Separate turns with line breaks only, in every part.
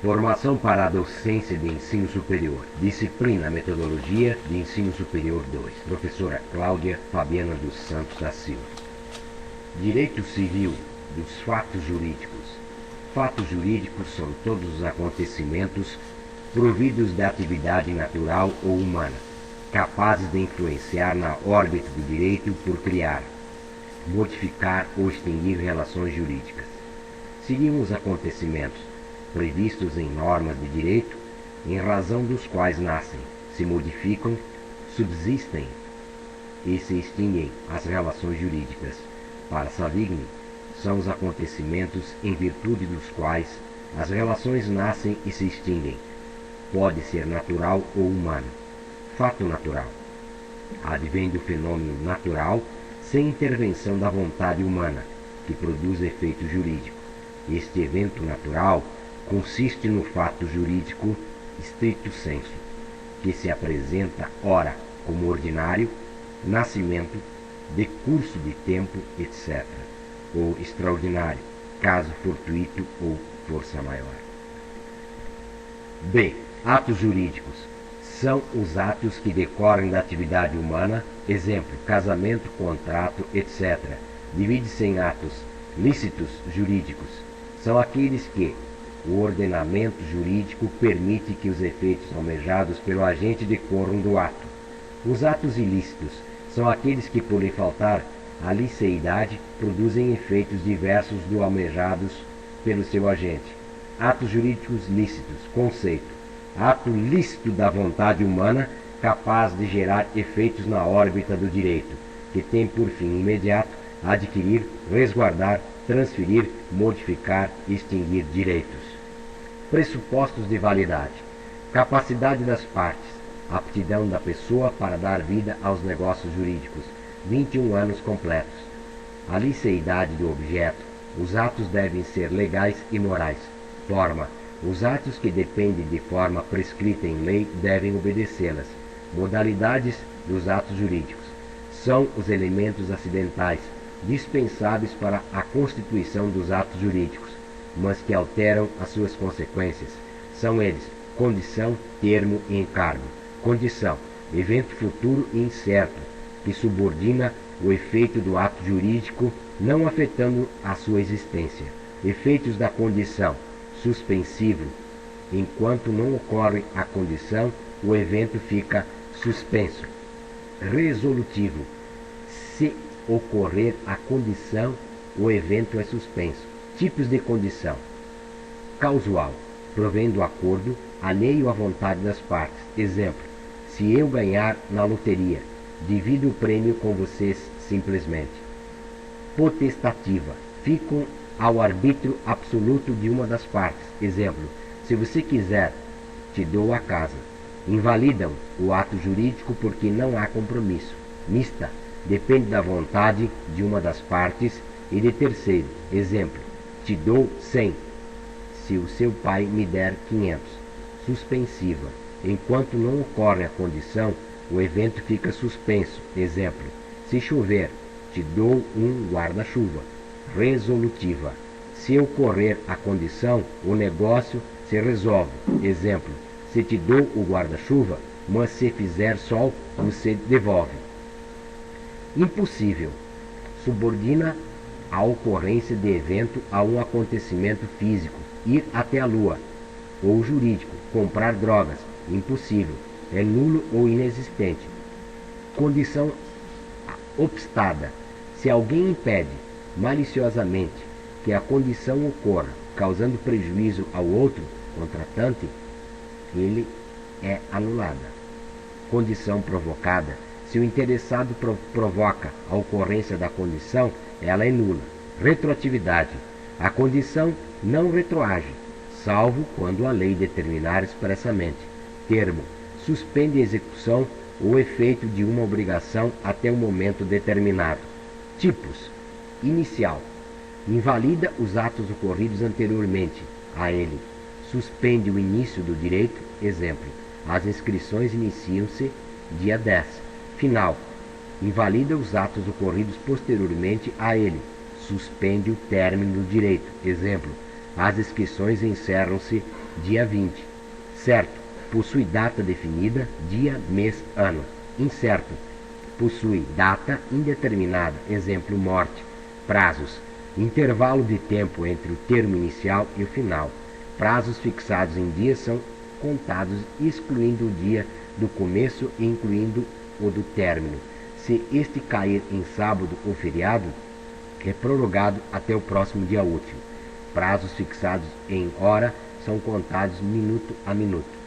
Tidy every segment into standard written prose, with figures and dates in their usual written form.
Formação para a docência de ensino superior. Disciplina Metodologia de Ensino Superior 2. Professora Cláudia Fabiana dos Santos da Silva. Direito civil dos fatos jurídicos. Fatos jurídicos são todos os acontecimentos providos da atividade natural ou humana, capazes de influenciar na órbita do direito por criar, modificar ou extinguir relações jurídicas. Seriam os acontecimentos previstos em normas de direito, em razão dos quais nascem, se modificam, subsistem e se extinguem as relações jurídicas. Para Savigny, são os acontecimentos em virtude dos quais as relações nascem e se extinguem. Pode ser natural ou humano. Fato natural. Advém do fenômeno natural sem intervenção da vontade humana, que produz efeito jurídico. Este evento natural consiste no fato jurídico stricto sensu, que se apresenta, ora, como ordinário, nascimento, decurso de tempo, etc., ou extraordinário, caso fortuito ou força maior. B. Atos jurídicos. São os atos que decorrem da atividade humana, exemplo, casamento, contrato, etc. Divide-se em atos lícitos jurídicos. São aqueles que o ordenamento jurídico permite que os efeitos almejados pelo agente decorram do ato. Os atos ilícitos são aqueles que, por lhe faltar a liceidade, produzem efeitos diversos do almejados pelo seu agente. Atos jurídicos lícitos. Conceito: ato lícito da vontade humana capaz de gerar efeitos na órbita do direito, que tem por fim imediato adquirir, resguardar, transferir, modificar e extinguir direitos. Pressupostos de validade. Capacidade das partes. Aptidão da pessoa para dar vida aos negócios jurídicos. 21 anos completos. A liceidade do objeto. Os atos devem ser legais e morais. Forma. Os atos que dependem de forma prescrita em lei devem obedecê-las. Modalidades dos atos jurídicos. São os elementos acidentais, dispensáveis para a constituição dos atos jurídicos, mas que alteram as suas consequências. São eles: condição, termo e encargo. Condição: evento futuro e incerto, que subordina o efeito do ato jurídico, não afetando a sua existência. Efeitos da condição: suspensivo. Enquanto não ocorre a condição, o evento fica suspenso. Resolutivo: se ocorrer a condição, o evento é suspenso. Tipos de condição: causal, provém do acordo, alheio à vontade das partes. Exemplo: se eu ganhar na loteria, divido o prêmio com vocês simplesmente. Potestativa, ficam ao arbítrio absoluto de uma das partes. Exemplo: se você quiser, te dou a casa. Invalidam o ato jurídico porque não há compromisso. Mista, depende da vontade de uma das partes e de terceiro. Exemplo: te dou 100, se o seu pai me der 500. Suspensiva, enquanto não ocorre a condição, o evento fica suspenso. Exemplo: se chover, te dou um guarda-chuva. Resolutiva, se ocorrer a condição, o negócio se resolve. Exemplo: se te dou o guarda-chuva, mas se fizer sol, você devolve. Impossível, subordina a ocorrência de evento a um acontecimento físico, ir até a lua, ou jurídico, comprar drogas. Impossível, é nulo ou inexistente. Condição obstada, se alguém impede maliciosamente que a condição ocorra, causando prejuízo ao outro contratante, ele é anulada. Condição provocada, se o interessado provoca a ocorrência da condição, ela é nula. Retroatividade, a condição não retroage, salvo quando a lei determinar expressamente. Termo, suspende a execução ou efeito de uma obrigação até um momento determinado. Tipos: inicial, invalida os atos ocorridos anteriormente a ele. Suspende o início do direito. Exemplo: as inscrições iniciam-se dia 10. Final, invalida os atos ocorridos posteriormente a ele. Suspende o término do direito. Exemplo: as inscrições encerram-se dia 20. Certo, possui data definida, dia, mês, ano. Incerto, possui data indeterminada, exemplo, morte. Prazos, intervalo de tempo entre o termo inicial e o final. Prazos fixados em dias são contados excluindo o dia do começo e incluindo o do término. Se este cair em sábado ou feriado, é prorrogado até o próximo dia útil. Prazos fixados em hora são contados minuto a minuto.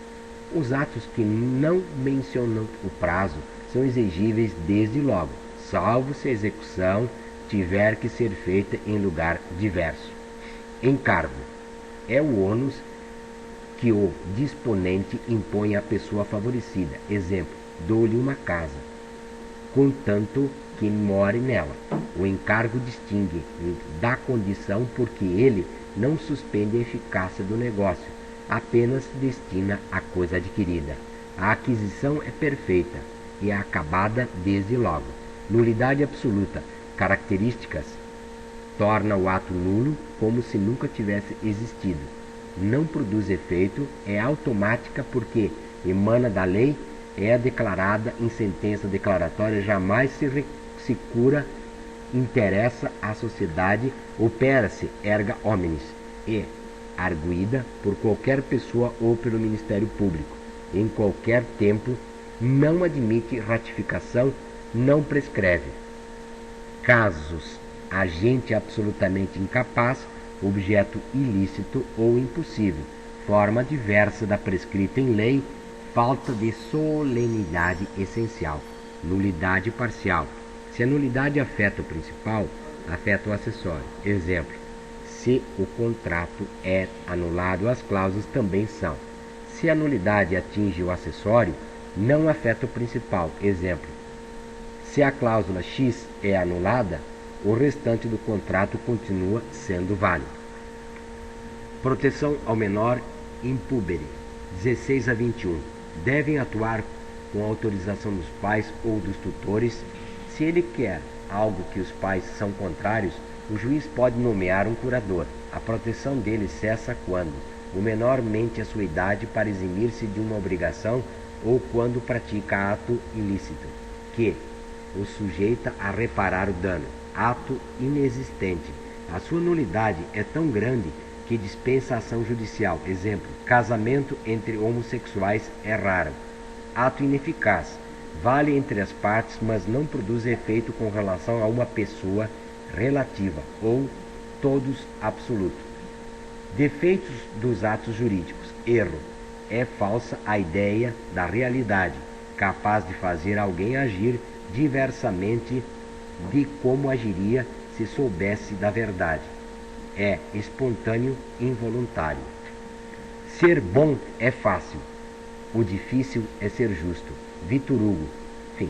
Os atos que não mencionam o prazo são exigíveis desde logo, salvo se a execução tiver que ser feita em lugar diverso. Encargo é o ônus que o disponente impõe à pessoa favorecida. Exemplo, dou-lhe uma casa, contanto que more nela. O encargo distingue da condição porque ele não suspende a eficácia do negócio, apenas destina a coisa adquirida. A aquisição é perfeita e é acabada desde logo. Nulidade absoluta. Características torna o ato nulo como se nunca tivesse existido. Não produz efeito, é automática porque emana da lei, é declarada em sentença declaratória, jamais se cura, interessa à sociedade, opera-se erga omnes, e arguida por qualquer pessoa ou pelo Ministério Público, em qualquer tempo, não admite ratificação, não prescreve. Casos, agente absolutamente incapaz, objeto ilícito ou impossível, forma diversa da prescrita em lei, falta de solenidade essencial, nulidade parcial. Se a nulidade afeta o principal, afeta o acessório. Exemplo, se o contrato é anulado, as cláusulas também são. Se a nulidade atinge o acessório, não afeta o principal. Exemplo, se a cláusula X é anulada, o restante do contrato continua sendo válido. Proteção ao menor impúbere, 16 a 21. Devem atuar com autorização dos pais ou dos tutores. Se ele quer algo que os pais são contrários, o juiz pode nomear um curador. A proteção dele cessa quando o menor mente a sua idade para eximir-se de uma obrigação ou quando pratica ato ilícito, que o sujeita a reparar o dano, ato inexistente. A sua nulidade é tão grande que dispensa a ação judicial. Exemplo, casamento entre homossexuais é raro. Ato ineficaz, vale entre as partes, mas não produz efeito com relação a uma pessoa relativa ou todos absoluto. Defeitos dos atos jurídicos. Erro. É falsa a ideia da realidade, capaz de fazer alguém agir diversamente de como agiria se soubesse da verdade. É espontâneo, involuntário. Ser bom é fácil. O difícil é ser justo. Vitor Hugo. Fim.